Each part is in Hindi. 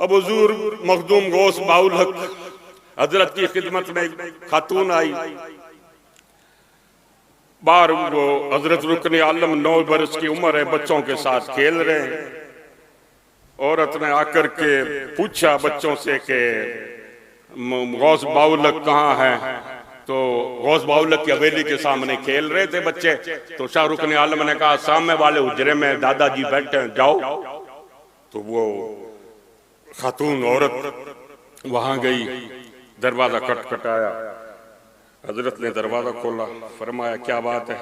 अब हुजूर मखदूम गौस बाउल हक हजरत की खिदमत में खातून आई। बाहर वो हजरत रुकन आलम 9 बरस की उम्र है, बच्चों के साथ खेल रहे हैं। औरत ने आकर के पूछा बच्चों से कि गौस बाउलक कहाँ है? तो गौस बाउलक की हवेली के सामने खेल रहे थे बच्चे। तो शाहरुख ने आलम ने कहा सामने वाले हुजरे में दादाजी बैठे हैं, जाओ। तो वो खातून औरत वहां गई, दरवाजा खटखटाया। हजरत ने दरवाजा खोला, फरमाया क्या बात है?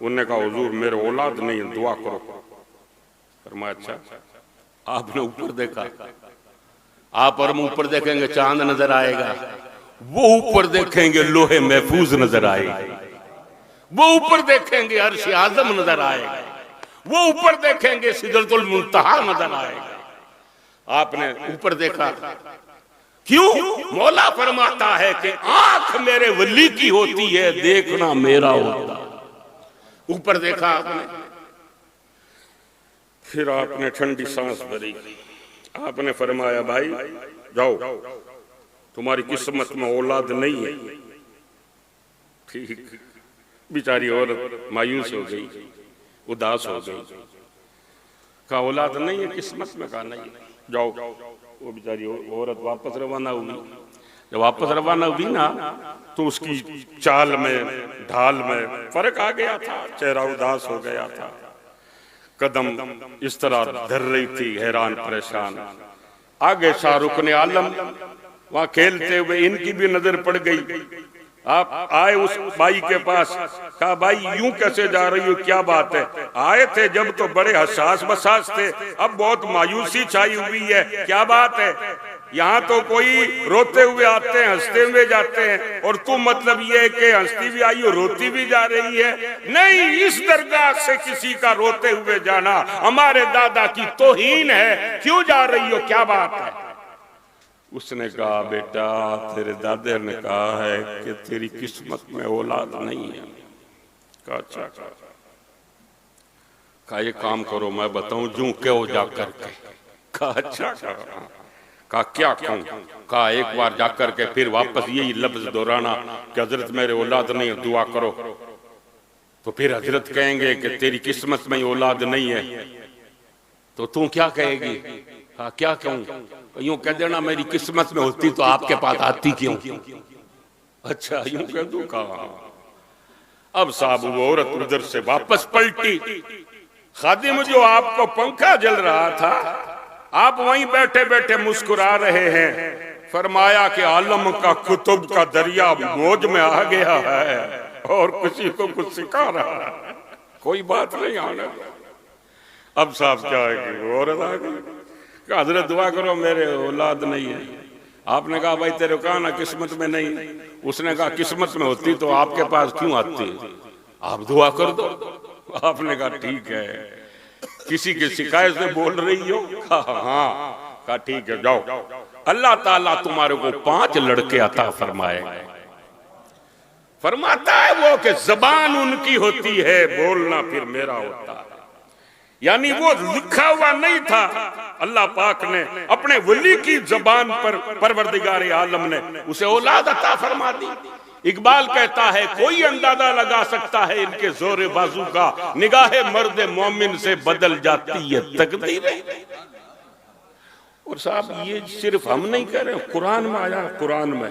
उन्होंने कहा हुजूर मेरे औलाद नहीं है, दुआ करो। फरमाया अच्छा। आपने ऊपर देखा? आप और ऊपर देखेंगे चांद नजर आएगा, वो ऊपर देखेंगे लोहे महफूज नजर आएगा, वो ऊपर देखेंगे अर्श आजम नजर आएगा, वो ऊपर देखेंगे सिदरतुल मुंतहा नजर आएगा। आपने ऊपर देखा क्यों? मौला फरमाता है कि आंख मेरे वली की होती है, देखना मेरा होता। ऊपर देखा आपने, फिर आपने ठंडी सांस भरी। आपने फरमाया भाई जाओ, तुम्हारी किस्मत में औलाद नहीं है। ठीक। बेचारी औरत मायूस हो गई, उदास हो गई। कहा औलाद नहीं है किस्मत में? कहा नहीं। जाओ। वो बेचारी औरत वापस रवाना हुई। जब वापस रवाना हुई ना, तो उसकी चाल में ढाल में फर्क आ गया था, चेहरा उदास हो गया था, कदम इस तरह धर रही थी, हैरान परेशान। आगे शाहरुख ने आलम वहां खेलते हुए इनकी भी नजर पड़ गई। आप आए उस बाई के पास, कहा भाई यूं कैसे जा रही हो, क्या बात है? आए थे जब तो बड़े हसास बसास थे, अब बहुत मायूसी छाई हुई है, क्या बात है? यहाँ तो कोई रोते हुए आते हैं, हंसते हुए जाते हैं, और तुम मतलब ये कि हंसती भी आई हो, रोती भी जा रही है? नहीं, इस दरगाह से किसी का रोते हुए जाना हमारे दादा की तौहीन है। क्यों जा रही हो, क्या बात है? उसने कहा बेटा तेरे दादे ने कहा है कि तेरी किस्मत में औलाद नहीं है। कहा अच्छा। कहा ये काम करो मैं बताऊं जूं क्यों जाकर के। कहा अच्छा। कहा क्या कहूं? कहा एक बार जाकर के फिर वापस यही लफ्ज दोहराना कि हजरत मेरे औलाद नहीं है, दुआ करो। तो फिर हजरत कहेंगे कि तेरी किस्मत में औलाद नहीं है, तो तू क्या कहेगी? कहा क्या कहूं? यूं कह देना मेरी किस्मत में होती तो आपके पास आती क्यों? अच्छा यूं कह दूं? कहा। अब साहब वो औरत उधर से वापस पलटी। खादिम जो आपको पंखा जल रहा था, आप वहीं बैठे बैठे मुस्कुरा रहे हैं। फरमाया कि आलम का कुतुब का दरिया मौज में आ गया है और किसी को कुछ सिखा रहा है, कोई बात नहीं आने दो। अब साहब क्या है कि औरत आ गई, हजरत दुआ करो मेरे औलाद नहीं है। आपने कहा भाई तेरे कहा ना किस्मत में नहीं। उसने कहा किस्मत में होती तो आपके पास क्यों आती, आप दुआ कर दो। आपने कहा ठीक है, किसी की शिकायत से बोल रही हो? कहा हाँ। कहा ठीक है जाओ, अल्लाह ताला तुम्हारे को 5 लड़के अता फरमाएगा। फरमाता है वो कि जबान उनकी होती है, बोलना फिर मेरा होता है। यानी वो लिखा हुआ नहीं था, अल्लाह पाक ने अपने वली की जबान पर परवरदिगार आलम ने उसे औलाद अता फरमा दी। इकबाल कहता है कोई अंदाजा लगा सकता है इनके जोरे बाजू का, निगाहे मर्द मोमिन से बदल जाती है तकदीरें। और साहब ये सिर्फ हम नहीं कह रहे, कुरान में आया, कुरान में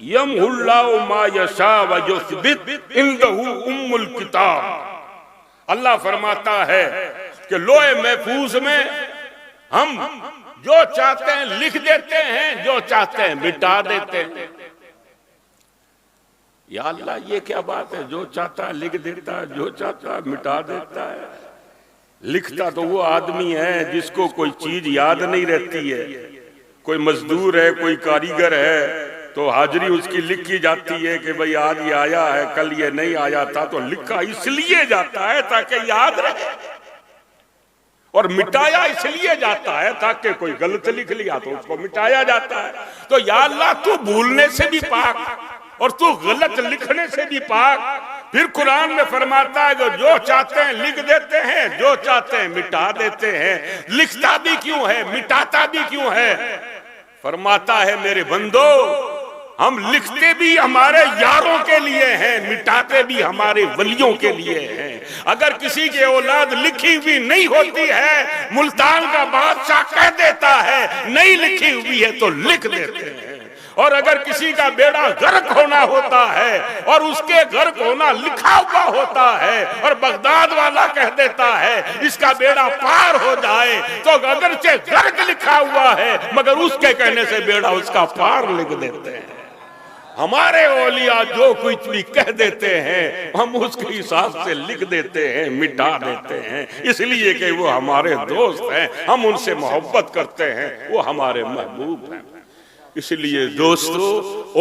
यमहुल्लाहु मा यशा व युस्बित इंदहु उम्मुल किताब। अल्लाह फरमाता है कि लोहे महफूज में हम जो चाहते हैं लिख देते हैं, जो चाहते हैं मिटा देते हैं। या अल्लाह ये क्या बात है, जो चाहता है लिख देता है, जो चाहता है मिटा देता है। लिखता तो वो आदमी है जिसको कोई चीज याद नहीं रहती है। कोई मजदूर है, कोई कारीगर है, तो हाजिरी उसकी लिखी जाती है कि भाई आज ये आया है, कल ये नहीं आया था, तो लिखा इसलिए जाता है ताकि याद रहे, और मिटाया इसलिए जाता है ताकि कोई गलत लिख लिया तो उसको मिटाया जाता है। तो या अल्लाह तू भूलने से भी पाक और तू गलत लिखने से भी पाक। फिर कुरान में फरमाता है जो चाहते हैं लिख देते हैं, जो चाहते हैं मिटा देते हैं। लिखता भी क्यों है, मिटाता भी क्यों है? फरमाता है मेरे बंदो, हम लिखते भी हमारे यारों के लिए हैं, मिटाते भी हमारे वलियों के लिए हैं। अगर किसी की औलाद लिखी हुई नहीं होती है, मुल्तान का बादशाह कह देता है नहीं लिखी हुई है तो लिख देते हैं। और अगर किसी का बेड़ा गर्क होना होता है और उसके गर्क होना लिखा हुआ होता है और बगदाद वाला कह देता है इसका बेड़ा पार हो जाए, तो अगरचे गर्क लिखा हुआ है मगर उसके कहने से बेड़ा उसका पार लिख देते हैं। हमारे औलिया जो कुछ भी कह देते हैं हम उसके हिसाब से लिख देते हैं, मिटा देते हैं, इसलिए कि वो हमारे दोस्त हैं, हम उनसे मोहब्बत करते हैं, वो हमारे महबूब हैं। इसलिए दोस्तों,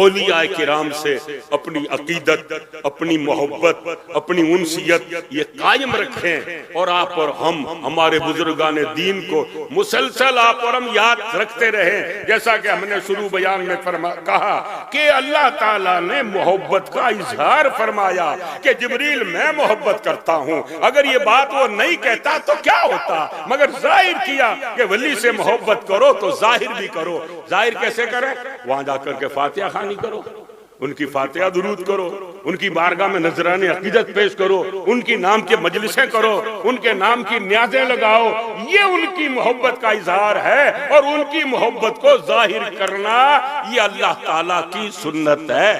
औलिया किराम से अपनी अकीदत, अपनी मोहब्बत, अपनी उनसियत ये कायम रखें और आप और हम हमारे बुजुर्गाने दीन को मुसलसल आप और हम याद रखते रहें। जैसा कि हमने शुरू बयान में कहा कि अल्लाह ताला ने मोहब्बत का इजहार फरमाया कि जिब्रील मैं मोहब्बत करता हूँ। अगर ये बात वो नहीं कहता तो क्या होता, मगर जाहिर किया कि वली से मोहब्बत करो तो जाहिर भी करो। जाहिर कैसे करें? वहां जाकर के फातिहा खानी करो, उनकी फातिहा दुरूद करो, उनकी बारगाह में नजराने अकीदत पेश करो, उनकी नाम के मजलिसें करो, उनके नाम की न्याज़ें लगाओ। ये उनकी मोहब्बत का इजहार है और उनकी मोहब्बत को जाहिर करना ये अल्लाह ताला की सुन्नत है।